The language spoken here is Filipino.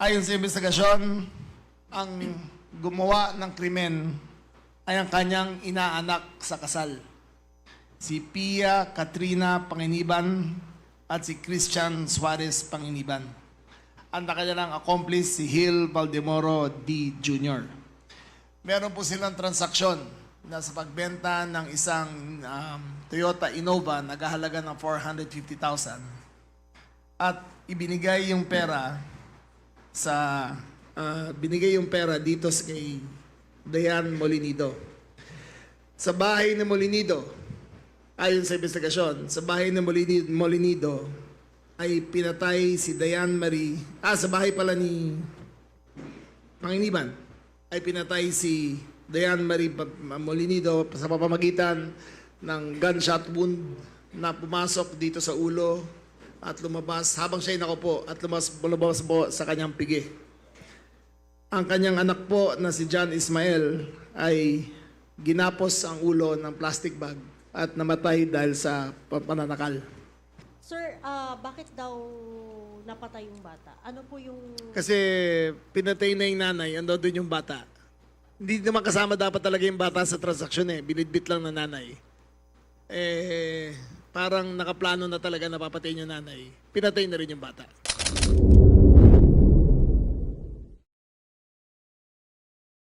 Ayon sa investigasyon, ang gumawa ng krimen ay ang kanyang inaanak sa kasal. Si Pia Katrina Panginiban at si Christian Suarez Panginiban. Ang kanilang accomplice si Hill Valdemoro D. Jr. Meron po silang transaksyon na sa pagbenta ng isang Toyota Innova nagahalaga ng 450,000 at ibinigay yung pera dito sa kay Dayan Molinido. Sa bahay ni Molinido, ayon sa investigasyon, sa bahay ni Molinido ay pinatay si Dayan Marie, sa bahay pala ni Panginiban, ay pinatay si Dayan Marie Molinido sa pamamagitan ng gunshot wound na pumasok dito sa ulo at lumabas habang siya'y nakaupo at lumabas po sa kanyang pigi. Ang kanyang anak po na si John Ismael ay ginapos ang ulo ng plastic bag at namatay dahil sa pananakal. Sir, bakit daw napatay yung bata? Ano po yung... Kasi pinatay na yung nanay, ando doon yung bata. Hindi naman kasama dapat talaga yung bata sa transaksyon eh. Binitbit lang na nanay. Parang nakaplano na talaga na papatayin yung nanay. Pinatay na rin yung bata.